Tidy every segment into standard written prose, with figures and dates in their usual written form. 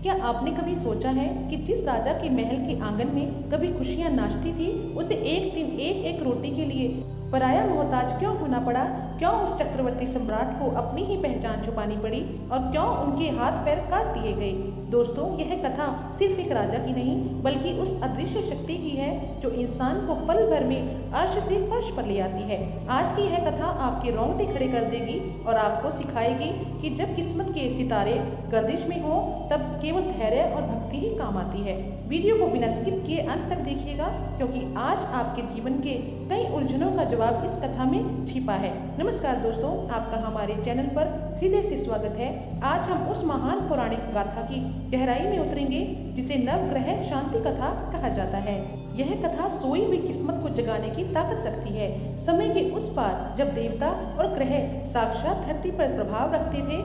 क्या आपने कभी सोचा है कि जिस राजा के महल के आंगन में कभी खुशियां नाचती थी, उसे एक दिन एक एक रोटी के लिए पराया मोहताज क्यों होना पड़ा? क्यों उस चक्रवर्ती सम्राट को अपनी ही पहचान छुपानी पड़ी और क्यों उनके हाथ पैर काट दिए गए? दोस्तों, यह कथा सिर्फ एक राजा की नहीं बल्कि उस अदृश्य शक्ति की है जो इंसान को पल भर में अर्श से फर्श पर ले आती है। आज की यह कथा आपके रोंगटे खड़े कर देगी और आपको सिखाएगी कि जब किस्मत के सितारे गर्दिश में हो तब केवल धैर्य और भक्ति ही काम आती है। वीडियो को बिना स्किप किए अंत तक देखिएगा, क्योंकि आज आपके जीवन के कई उलझनों का जवाब इस कथा में छिपा है। नमस्कार दोस्तों, आपका हमारे चैनल पर हृदय से स्वागत है। आज हम उस महान पौराणिक गाथा की गहराई में उतरेंगे जिसे नवग्रह शांति कथा कहा जाता है। यह कथा सोई हुई किस्मत को जगाने की ताकत रखती है। समय के उस पार जब देवता और ग्रह साक्षात धरती पर प्रभाव रखते थे,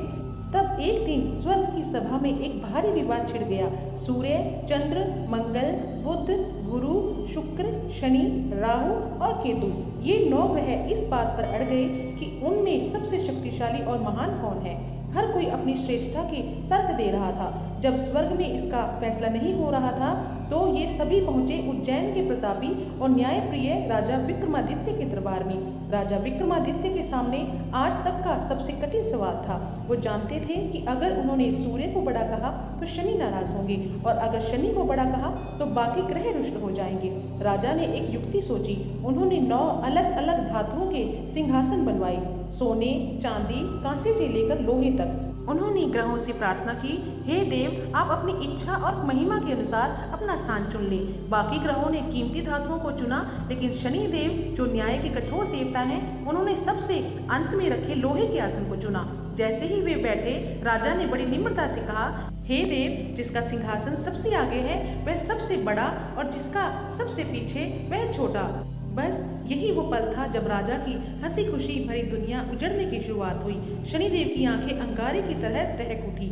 तब एक दिन स्वर्ग की सभा में एक भारी विवाद छिड़ गया। सूर्य, चंद्र, मंगल, बुध, गुरु, शुक्र, शनि, राहु और केतु, ये 9 ग्रह इस बात पर अड़ गए कि उनमें सबसे शक्तिशाली और महान कौन है। हर कोई अपनी श्रेष्ठता के तर्क दे रहा था। जब स्वर्ग में इसका फैसला नहीं हो रहा था तो ये सभी पहुंचे उज्जैन के प्रतापी और न्यायप्रिय राजा विक्रमादित्य के दरबार में। राजा विक्रमादित्य के सामने आज तक का सबसे कठिन सवाल था। वो जानते थे कि अगर उन्होंने सूर्य को बड़ा कहा तो शनि नाराज होंगे और अगर शनि को बड़ा कहा तो बाकी ग्रह रुष्ट हो जाएंगे। राजा ने एक युक्ति सोची। उन्होंने 9 अलग अलग धातुओं के सिंहासन बनवाए, सोने, चांदी, कांसे से लेकर लोहे तक। उन्होंने ग्रहों से प्रार्थना की, हे देव, आप अपनी इच्छा और महिमा के अनुसार अपना स्थान चुन लें। बाकी ग्रहों ने कीमती धातुओं को चुना, लेकिन शनि देव जो न्याय के कठोर देवता हैं, उन्होंने सबसे अंत में रखे लोहे के आसन को चुना। जैसे ही वे बैठे, राजा ने बड़ी निम्रता से कहा, हे देव, जिसका सिंहासन सबसे आगे है वह सबसे बड़ा और जिसका सबसे पीछे वह छोटा। बस यही वो पल था जब राजा की हंसी खुशी भरी दुनिया उजड़ने की शुरुआत हुई। शनिदेव की आंखें अंगारे की तरह दहक उठी।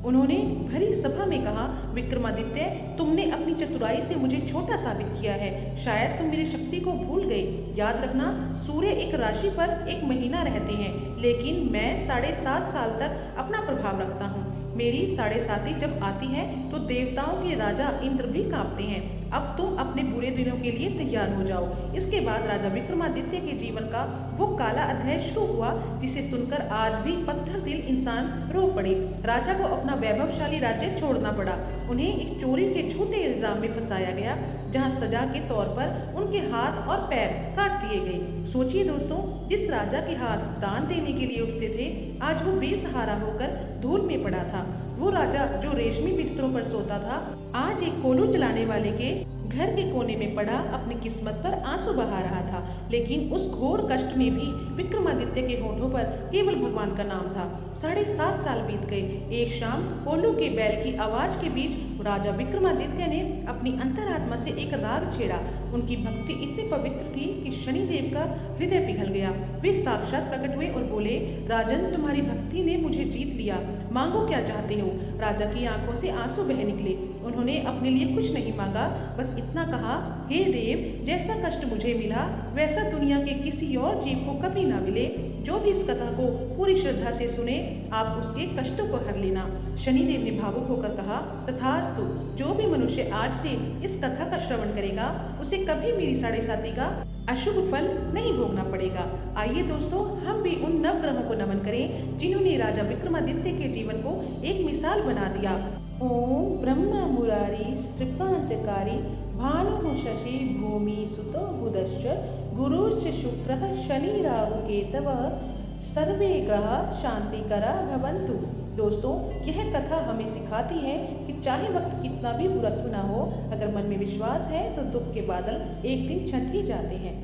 उन्होंने भरी सभा में कहा, विक्रमादित्य, तुमने अपनी चतुराई से मुझे छोटा साबित किया है। शायद तुम मेरी शक्ति को भूल गए। याद रखना, सूर्य एक राशि पर एक महीना रहते हैं, लेकिन मैं 7.5 साल तक अपना प्रभाव रखता हूँ। मेरी 7.5 जब आती है तो देवताओं के राजा इंद्र भी कांपते हैं। अब तुम अपने बुरे दिनों के लिए तैयार हो जाओ। इसके बाद राजा विक्रमादित्य के जीवन का वो काला अध्याय शुरू हुआ जिसे सुनकर आज भी पत्थर दिल इंसान रो पड़े। राजा को अपना वैभवशाली राज्य छोड़ना पड़ा। उन्हें एक चोरी के झूठे इल्जाम में फंसाया गया, जहां सजा के तौर पर उनके हाथ और पैर काट दिए गए। सोचिए दोस्तों, जिस राजा के हाथ दान देने के लिए उठते थे, आज वो बेसहारा होकर धूल में पड़ा था। वो राजा जो रेशमी बिस्तरों पर सोता था, आज एक कोलू चलाने वाले के घर के कोने में पड़ा अपनी किस्मत पर आंसू बहा रहा था। लेकिन उस घोर कष्ट में भी विक्रमादित्य के होठों पर केवल भगवान का नाम था। 7.5 साल बीत गए। एक शाम कोलू के बैल की आवाज के बीच राजा विक्रमादित्य ने अपनी अंतरात्मा से एक राग छेड़ा। उनकी भक्ति इतनी पवित्र थी कि शनिदेव का हृदय पिघल गया। वे साक्षात प्रकट हुए और बोले, राजन, तुम्हारी भक्ति ने मुझे जीत लिया। मांगो क्या चाहते हो। राजा की आंखों से आंसू बह निकले। उन्होंने अपने लिए कुछ नहीं मांगा, बस इतना कहा, हे देव, जैसा कष्ट मुझे मिला वैसा दुनिया के किसी और जीव को कभी ना मिले। जो भी इस कथा को पूरी श्रद्धा से सुने, आप उसके कष्टों को हर लेना। शनिदेव ने भावुक होकर कहा, तथास्तु। जो भी मनुष्य आज से इस कथा का श्रवण करेगा उसे कभी मेरी 7.5 का अशुभ फल नहीं भोगना पड़ेगा। आइए दोस्तों, हम भी उन नवग्रहों को नमन करें जिन्होंने राजा विक्रमादित्य के जीवन को एक मिसाल बना दिया। ओम ब्रह्मा मुरारी कृपांतकारी भानु शशि भूमि सुतो बुधश्च गुरुश्च शुक्रः शनि राहु केतवः सर्वे ग्रह शांतिकरा भवन्तु। दोस्तों, यह कथा हमें सिखाती है कि चाहे वक्त कितना भी बुरा क्यों ना हो, अगर मन में विश्वास है तो दुख के बादल एक दिन छंट ही जाते हैं।